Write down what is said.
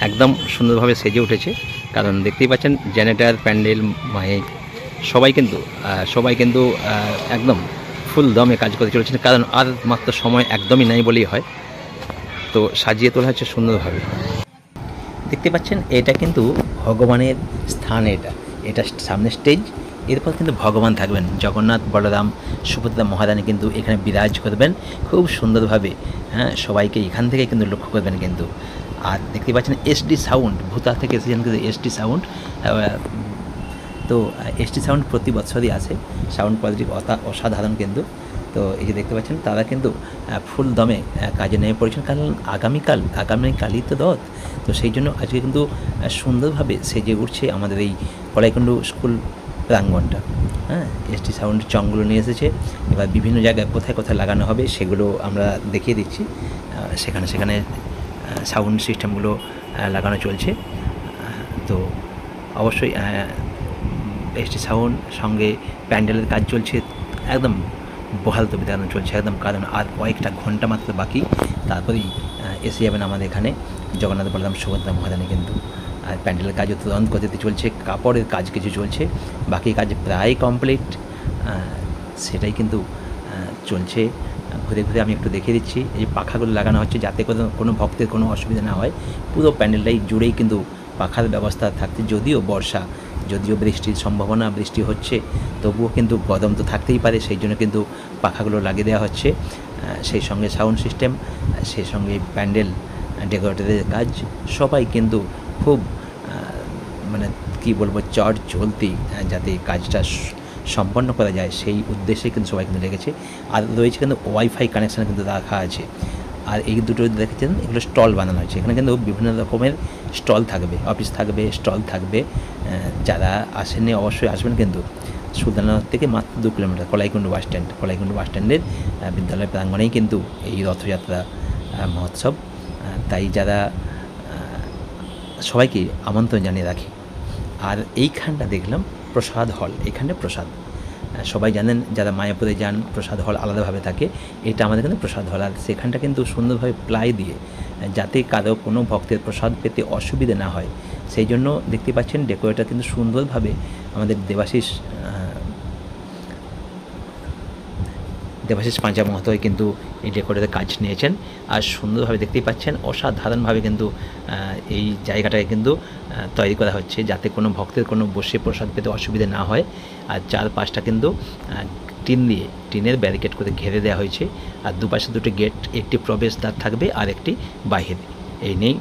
একদম সুন্দরভাবে সেজে উঠেছে। কারণ দেখতেই পাচ্ছেন জেনারেটর, প্যান্ডেল, মাইক সবাই কিন্তু একদম ফুল দমে কাজ করতে চলেছেন। কারণ আর মাত্র সময় একদমই নাই বলেই হয়। তো সাজিয়ে তোলা হচ্ছে সুন্দরভাবে। দেখতে পাচ্ছেন এটা কিন্তু ভগবানের স্থান। এটা সামনে স্টেজ। এরপর কিন্তু ভগবান থাকবেন, জগন্নাথ, বলরাম, সুভদ্রা মহারানী কিন্তু এখানে বিরাজ করবেন খুব সুন্দরভাবে। হ্যাঁ, সবাইকে এখান থেকে কিন্তু লক্ষ্য করবেন কিন্তু। আর দেখতে পাচ্ছেন এসডি সাউন্ড, ভূতা থেকে এসেছেন কিন্তু এসডি সাউন্ড। তো এসডি সাউন্ড প্রতি বছরই আসে, সাউন্ড কোয়ালিটি অসাধারণ কিন্তু। তো এই যে দেখতে পাচ্ছেন তারা কিন্তু ফুল দমে কাজে নেমে পড়েছেন। কারণ আগামীকালই তো রথ। তো সেই জন্য আজকে কিন্তু সুন্দরভাবে সেজে উঠছে আমাদের এই কলাইকুণ্ডু স্কুল প্রাঙ্গণটা। হ্যাঁ, এসডি সাউন্ড চংগুলো নিয়ে এসেছে। এবার বিভিন্ন জায়গায় কোথায় কোথায় লাগানো হবে সেগুলো আমরা দেখিয়ে দিচ্ছি। সেখানে সাউন্ড সিস্টেমগুলো লাগানো চলছে। তো অবশ্যই এসডি সাউন্ড সঙ্গে প্যান্ডেলের কাজ চলছে, একদম বহাল তবে দেখানো চলছে একদম। কারণ আর কয়েকটা ঘন্টা মাত্র বাকি, তারপরেই এসে যাবেন আমাদের এখানে জগন্নাথ, বলরাম, সুভদ্রা মহারানী কিন্তু। আর প্যান্ডেলের কাজও তুরন্ত গতিতে চলছে, কাপড়ের কাজ কিছু চলছে, বাকি কাজ প্রায় কমপ্লিট। সেটাই কিন্তু চলছে। ঘুরে ঘুরে আমি একটু দেখিয়ে দিচ্ছি। এই যে পাখাগুলো লাগানো হচ্ছে যাতে কোনো ভক্তের কোনো অসুবিধা না হয়। পুরো প্যান্ডেলটাই জুড়েই কিন্তু পাখার ব্যবস্থা থাকতে, যদিও বর্ষা, যদিও বৃষ্টির সম্ভাবনা, বৃষ্টি হচ্ছে, তবুও কিন্তু গরম তো থাকতেই পারে। সেই জন্য কিন্তু পাখাগুলো লাগিয়ে দেওয়া হচ্ছে। সেই সঙ্গে সাউন্ড সিস্টেম, সেই সঙ্গে প্যান্ডেল ডেকোরেটরের কাজ, সবাই কিন্তু খুব মানে কী বলবো, চলতি যাতে কাজটা সম্পন্ন করা যায় সেই উদ্দেশ্যে কিন্তু সবাই কিন্তু লেগেছে। আর রয়েছে কিন্তু ওয়াইফাই কানেকশান কিন্তু রাখা আছে। আর এই দুটো দেখেছেন, এগুলো স্টল বানানো হয়েছে। এখানে কিন্তু বিভিন্ন রকমের স্টল থাকবে, অফিস থাকবে, স্টল থাকবে। যারা আসেননি অবশ্যই আসবেন কিন্তু। সুলতাননগর থেকে মাত্র 2 কিলোমিটার কলাইকুণ্ডু বাস স্ট্যান্ডের বিদ্যালয় প্রাঙ্গণেই কিন্তু এই রথযাত্রা মহোৎসব। তাই যারা সবাইকে আমন্ত্রণ জানিয়ে রাখি। আর এইখানটা দেখলাম প্রসাদ হল, এখানে প্রসাদ সবাই জানেন, যারা মায়াপুরে যান প্রসাদ হল আলাদাভাবে থাকে, এটা আমাদের এখানে প্রসাদ হল। আর সেখানটা কিন্তু সুন্দরভাবে প্লাই দিয়ে, যাতে কারো কোনো ভক্তের প্রসাদ পেতে অসুবিধে না হয়, সেই জন্য দেখতে পাচ্ছেন ডেকোরেটর কিন্তু সুন্দরভাবে আমাদের দেবাশিস পাঁচা মহোদয় কিন্তু এই ডেকোরেটরের কাজ নিয়েছেন। আর সুন্দরভাবে দেখতেই পাচ্ছেন, অসাধারণভাবে কিন্তু এই জায়গাটাকে কিন্তু তৈরি করা হচ্ছে, যাতে কোনো ভক্তের কোনো বসে প্রসাদ পেতে অসুবিধা না হয়। আর চারপাশটা কিন্তু টিনের ব্যারিকেড করে ঘিরে দেওয়া হয়েছে। আর দুপাশে দুটো গেট, একটি প্রবেশদ্বার থাকবে আর একটি বাহিরে। এই নিয়েই